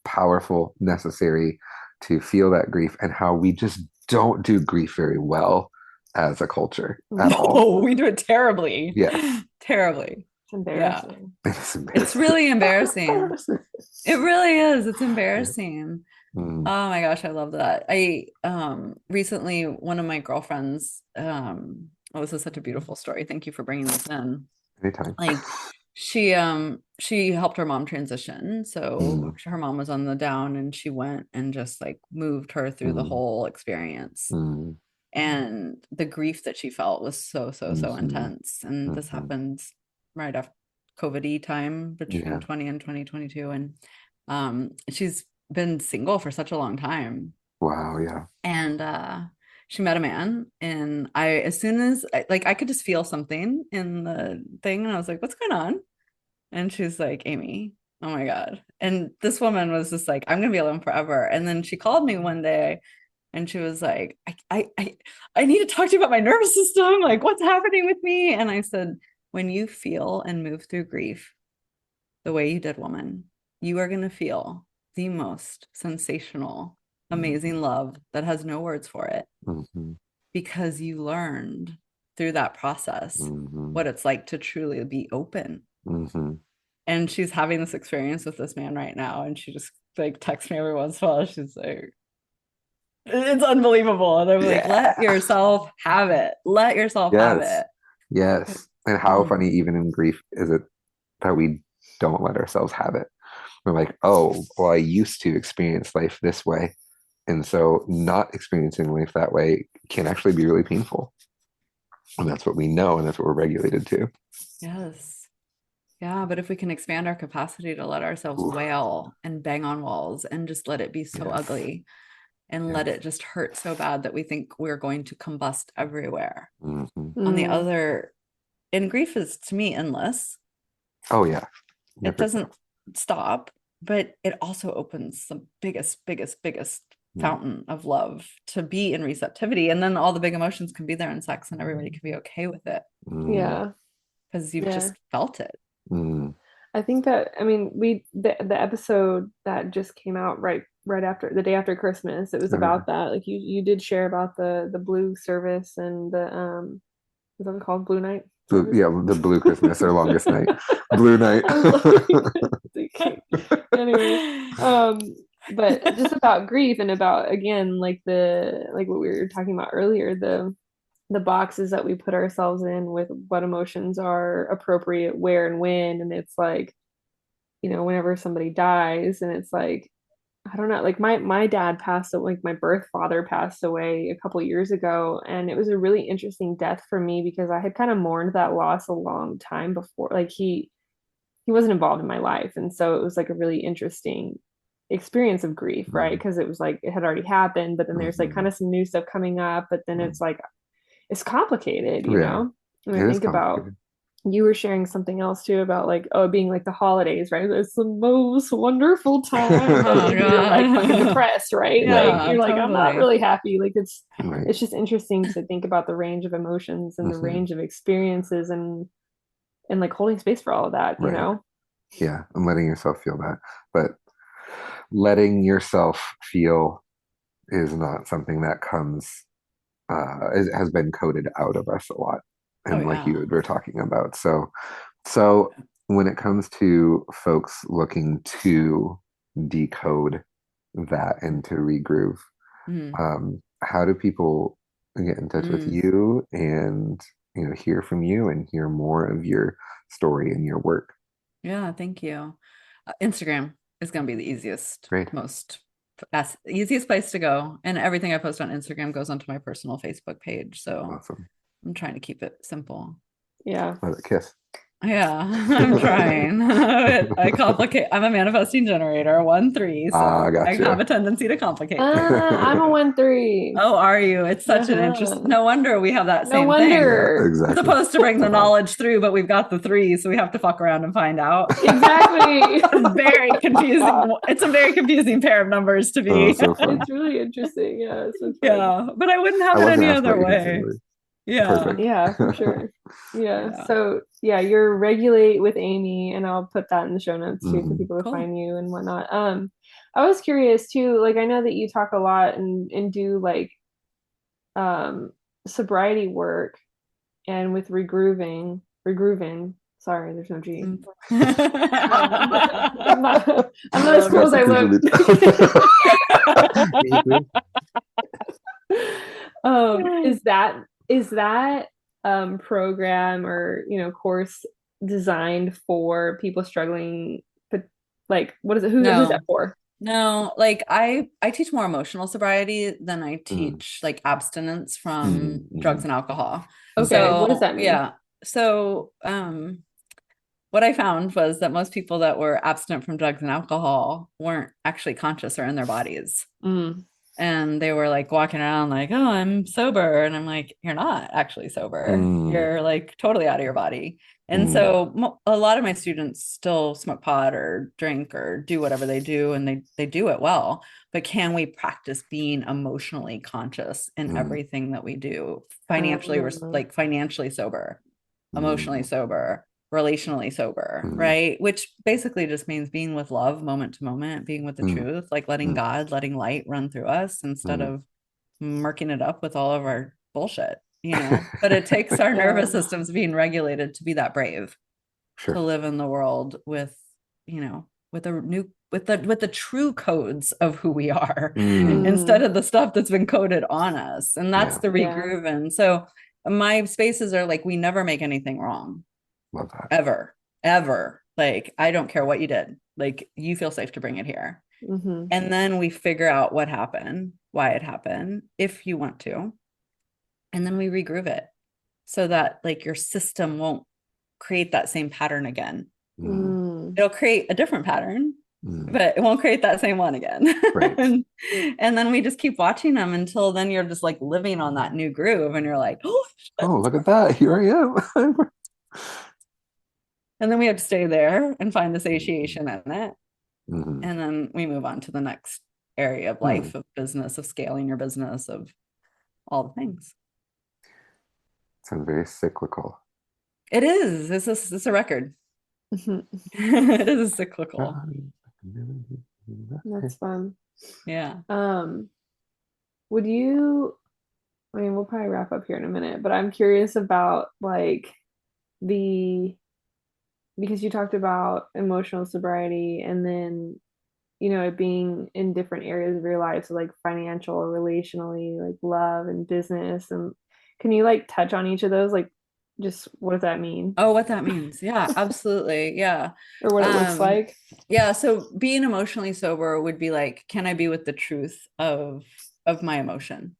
powerful, necessary to feel that grief, and how we just don't do grief very well as a culture at all. No, we do it terribly. Yes. Terribly. It's embarrassing. It's embarrassing. It's really embarrassing. Embarrassing. It really is. It's embarrassing. Mm, Oh my gosh, I love that. I recently one of my girlfriends oh, this is such a beautiful story. Thank you for bringing this in. anytime. Like she helped her mom transition. So her mom was on the down and she went and just like moved her through the whole experience. Mm, And the grief that she felt was so mhm, intense. And this mhm. happened right after COVID time between Yeah. 20 and 2022. And she's been single for such a long time. Wow. Yeah. And she met a man, and as soon as I could just feel something in the thing, and I was like, what's going on? And she's like, Amy, oh my God. And this woman was just like, I'm gonna be alone forever. And then she called me one day and she was like, I need to talk to you about my nervous system. Like, what's happening with me? And I said, when you feel and move through grief the way you did, woman, you are gonna feel the most sensational, amazing love that has no words for it, because you learned through that process what it's like to truly be open. And she's having this experience with this man right now, and she just like texts me every once in a while. She's like, it's unbelievable. And I'm like, let yourself have it. Let yourself have it. Yes. And how funny, even in grief, is it that we don't let ourselves have it? We're like, oh, well, I used to experience life this way. And so not experiencing life that way can actually be really painful. And that's what we know, and that's what we're regulated to. Yes. Yeah, but if we can expand our capacity to let ourselves wail and bang on walls and just let it be so ugly and let it just hurt so bad that we think we're going to combust everywhere. On the other, and grief is to me endless. Oh yeah. It doesn't stop, but it also opens the biggest fountain of love to be in receptivity. And then all the big emotions can be there in sex and everybody can be okay with it. Yeah. Because you've just felt it. I think that, I mean, the episode that just came out right after the day after Christmas, it was about that. Like you did share about the blue service and the is that called Blue Night? Yeah, the blue Christmas or longest night. Blue night. Anyway, but just about grief and about, again, like what we were talking about earlier, the boxes that we put ourselves in with what emotions are appropriate where and when. And it's like, whenever somebody dies, and it's like, I don't know, like my dad passed away, like my birth father passed away a couple years ago, and it was a really interesting death for me because I had kind of mourned that loss a long time before. Like he wasn't involved in my life, and so it was like a really interesting experience of grief, right? Because it was like it had already happened, but then there's like Mhm. kind of some new stuff coming up, but then it's like it's complicated, you Yeah. know? And I It is think about complicated. you were sharing something else too about like, oh, being like the holidays, right? It's the most wonderful time. Oh, And you're like fucking God. depressed, right? Yeah. Like Yeah, you're like, I'm not totally. really happy. Like Right. it's just interesting to think about the range of emotions and the Mhm. range of experiences and like holding space for all of that, you Right. know? Yeah. And letting yourself feel that. But letting yourself feel is not something that comes it has been coded out of us a lot. Oh, And like yeah. you were talking about. So when it comes to folks looking to decode that and to regroove, Mm. how do people get in touch with Mm. you and hear from you and hear more of your story and your work? Yeah, thank you. Instagram is going to be the easiest, Great. easiest place to go. And everything I post on Instagram goes onto my personal Facebook page. So Awesome. I'm trying to keep it simple. Yeah. Love it. Kiss. Yeah, I'm trying. I complicate. I'm a manifesting generator, 1-3, so I Gotcha. have a tendency to complicate things. I'm a 1-3. Oh, are you? It's such an interest. Uh-huh. No wonder we have that No same wonder. thing. Yeah, We're exactly. supposed to bring the knowledge through, but we've got the 3, so we have to fuck around and find out. Exactly. It's very confusing. It's a very confusing pair of numbers to Oh, be. so fun. It's really interesting. Yeah, it's so fun. Yeah, but I wouldn't have I it wasn't any asked other about your way. family. Yeah. Perfect. Yeah, for sure. Yeah. Yeah. So yeah, you're Regulate with Amy, and I'll put that in the show notes too for Mhm. people to Cool. find you and whatnot. I was curious too, like I know that you talk a lot and do like sobriety work and with regrooving. Sorry, there's no G. I'm not as cool as I look. Is that program or course designed for people struggling, but like what is it? Who's No. that for? No, like I teach more emotional sobriety than I teach like abstinence from drugs and alcohol. Okay, So what does that mean? yeah. So what I found was that most people that were abstinent from drugs and alcohol weren't actually conscious or in their bodies. And they were like walking around like, oh, I'm sober. And I'm like, you're not actually sober. You're like totally out of your body. And so a lot of my students still smoke pot or drink or do whatever they do, and they do it well. But can we practice being emotionally conscious in everything that we do? Financially, like financially sober, emotionally sober, relationally sober, right? Which basically just means being with love moment to moment, being with the truth, like letting God, letting light run through us instead of murking it up with all of our bullshit, but it takes our nervous systems being regulated to be that brave, to live in the world with the true codes of who we are instead of the stuff that's been coded on us. And that's the regrooving. So my spaces are like, we never make anything wrong. Love that. Ever. Like, I don't care what you did. Like, you feel safe to bring it here. And then we figure out what happened, why it happened, if you want to. And then we regroove it so that like your system won't create that same pattern again. It'll create a different pattern, but it won't create that same one again. Right. and then we just keep watching them until then you're just like living on that new groove and you're like, oh, look at that. Here I am. And then we have to stay there and find the satiation in it. And then we move on to the next area of life, of business, of scaling your business, of all the things. Sounds very cyclical. It is. It's a record. It is cyclical. That's fun. Yeah. Would you, I mean, we'll probably wrap up here in a minute, but I'm curious about like because you talked about emotional sobriety and then it being in different areas of your life, so like financial or relationally, like love and business, and can you like touch on each of those, like just what does that mean? Oh, what that means. Yeah, absolutely. Yeah. Or what it looks like. Yeah. So being emotionally sober would be like, can I be with the truth of my emotion,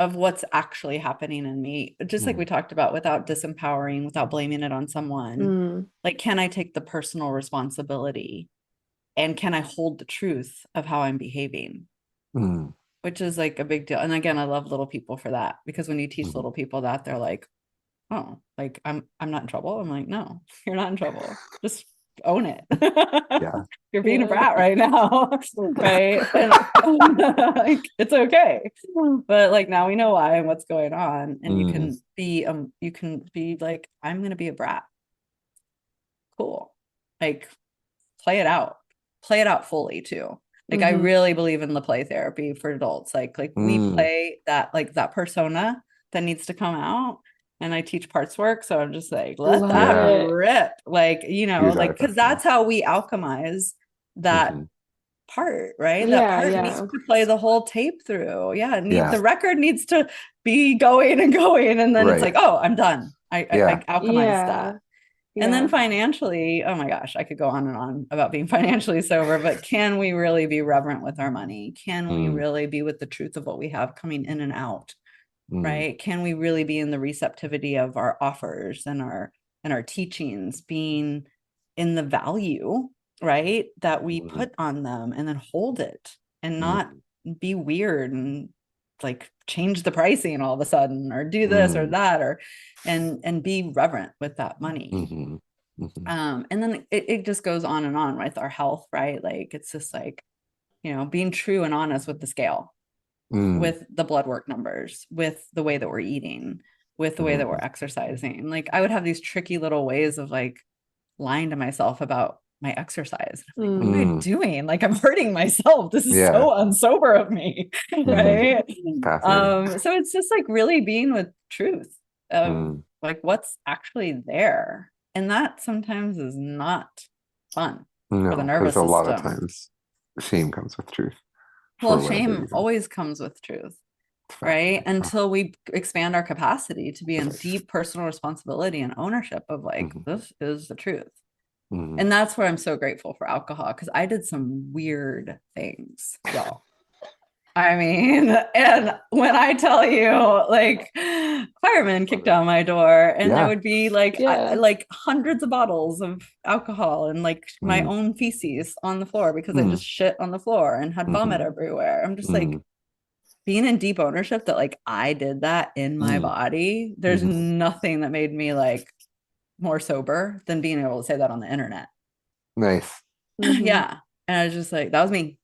of what's actually happening in me? Just like we talked about, without disempowering, without blaming it on someone. Like, can I take the personal responsibility And can I hold the truth of how I'm behaving? Mm. Which is like a big deal. And again, I love little people for that, because when you teach Mhm. little people that, they're like, oh, like I'm not in trouble. I'm like, no, you're not in trouble. Just own it. Yeah. You're being a Yeah. brat right now. Right. And like, it's okay. But like now we know why and what's going on. And you can be like, I'm gonna be a brat. Cool. Like play it out. Play it out fully too. Like I really believe in the play therapy for adults. Like we play that, like that persona that needs to come out. And I teach parts work. So I'm just like, let Love that it. rip. Like, you know, Use that like, because effectively. that's how we alchemize that part, right? That Yeah, part yeah. needs to play the whole tape through. Yeah. Yeah. The record needs to be going and going. And then it's Right. like, oh, I'm done. I alchemized Yeah. that. Yeah. And then financially, oh my gosh, I could go on and on about being financially sober, but can we really be reverent with our money? Can we really be with the truth of what we have coming in and out? Right? Can we really be in the receptivity of our offers and our teachings, being in the value, right, that we put on them, and then hold it and not be weird and like change the pricing all of a sudden, or do this or that, or and be reverent with that money. And then it just goes on and on with our health, right? Like it's just like, you know, being true and honest with the scale, with the blood work numbers, with the way that we're eating, with the way that we're exercising. Like I would have these tricky little ways of like lying to myself about my exercise. I'm like, what am I doing? Like I'm hurting myself. This is so unsober of me. Right. So it's just like really being with truth of like what's actually there. And that sometimes is not fun for the nervous because a lot of system. times shame comes with truth. Well, shame always comes with truth, right? Fascinating. Until we expand our capacity to be in deep personal responsibility and ownership of like, this is the truth. And that's where I'm so grateful for alcohol, because I did some weird things, y'all. I mean, and when I tell you, like, firemen kicked down my door, and there would be like like hundreds of bottles of alcohol and like my own feces on the floor, because I just shit on the floor and had vomit everywhere. I'm just like, being in deep ownership that like I did that in my body. There's nothing that made me like more sober than being able to say that on the internet. Nice. Yeah. And I was just like, that was me.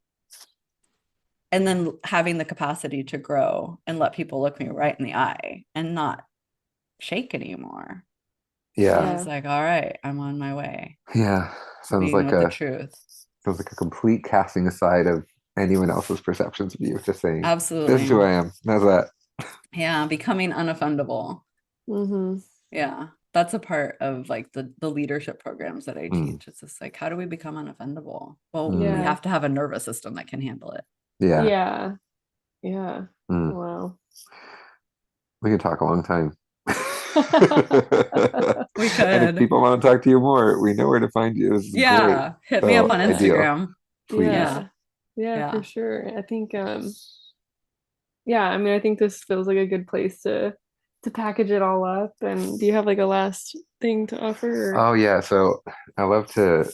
And then having the capacity to grow and let people look me right in the eye and not shake anymore. Yeah. It's like, all right, I'm on my way. Yeah. Sounds being like with the truth. Sounds like a complete casting aside of anyone else's perceptions of you. Just saying, absolutely, this is who I am. How's that? Yeah, becoming unoffendable. Yeah, that's a part of like the leadership programs that I teach. It's just like, how do we become unoffendable? Well, we have to have a nervous system that can handle it. Yeah. Wow. We could talk a long time. We could. And if people want to talk to you more, we know where to find you. This is great. Hit me up on Instagram. Please. Yeah, for sure. I think I mean, I think this feels like a good place to package it all up. And do you have like a last thing to offer? Oh yeah, so I love to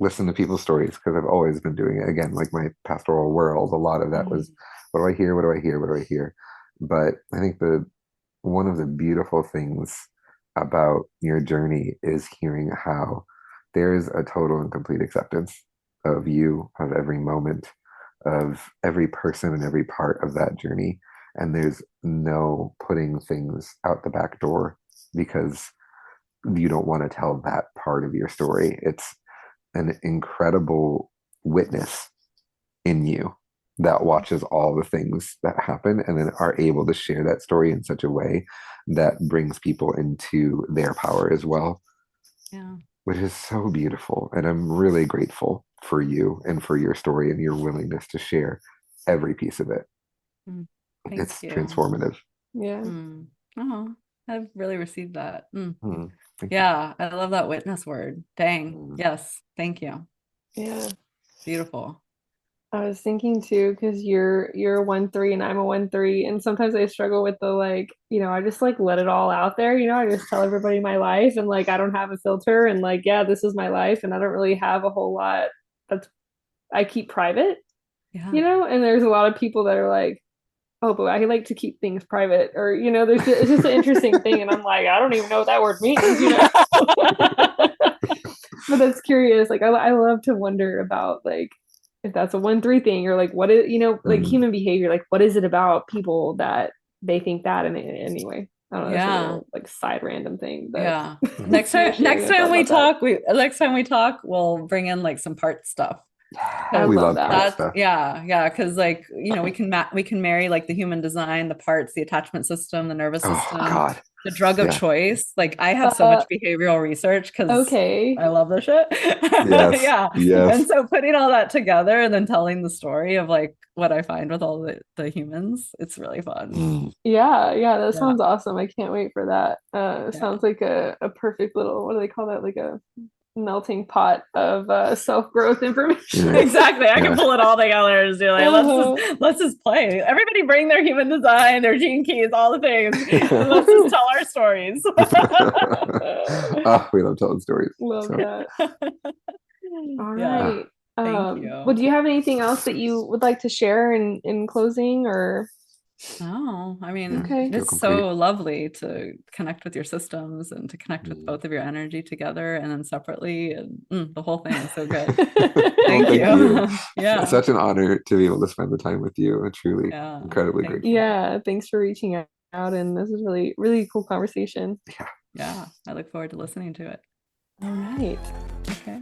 listen to people's stories, because I've always been doing it. Again, like my pastoral world, a lot of that was, what do I hear? What do I hear? What do I hear? But I think one of the beautiful things about your journey is hearing how there's a total and complete acceptance of you, of every moment, of every person and every part of that journey. And there's no putting things out the back door because you don't want to tell that part of your story. It's an incredible witness in you that watches all the things that happen and then are able to share that story in such a way that brings people into their power as well. Yeah. Which is so beautiful. And I'm really grateful for you and for your story and your willingness to share every piece of it. It's transformative. Yeah. Oh, I've really received that. Yeah, I love that witness word. Dang. Yes. Thank you. Yeah. Beautiful. I was thinking too, because you're a 1-3 and I'm a 1-3, and sometimes I struggle with the like, I just like let it all out there, I just tell everybody my life, and like I don't have a filter, and like, yeah, this is my life, and I don't really have a whole lot that's I keep private, Yeah. you know, and there's a lot of people that are like, oh, but I like to keep things private, or, you know, it's just an interesting thing. And I'm like, I don't even know what that word means, you know. But that's curious. Like, I love to wonder about, like, if that's a 1-3 thing, or like, what is, you know, like human behavior, like, what is it about people that they think that in anyway? I don't know. That's a little, like, side random thing. But Yeah. Next time we talk, we'll bring in like some part stuff. We love that stuff. Yeah, because, like, you know, we can marry like the human design, the parts, the attachment system, the nervous system, the drug of choice. Like, I have so much behavioral research because I love this shit. Yes. And so putting all that together and then telling the story of like what I find with all the humans, it's really fun. That sounds awesome. I can't wait for that. Sounds like a perfect little, what do they call that, like a melting pot of self-growth information. Exactly. I can pull it all together and do like, let's just play. Everybody bring their human design, their gene keys, all the things. Let's just tell our stories. We love telling stories. Love that. All right. Thank you. Well, do you have anything else that you would like to share in closing, or? No, I mean, it's so lovely to connect with your systems and to connect with both of your energy together and then separately, and the whole thing is so good. Thank you. Yeah, it's such an honor to be able to spend the time with you. I'm truly incredibly grateful. Yeah, thanks for reaching out, and this is really, really cool conversation. Yeah, I look forward to listening to it. All right. Okay.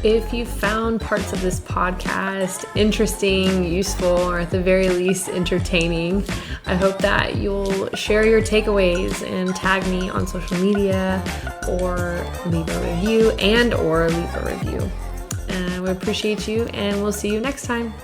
If you found parts of this podcast interesting, useful, or at the very least entertaining, I hope that you'll share your takeaways and tag me on social media, or leave a review. And we appreciate you, and we'll see you next time.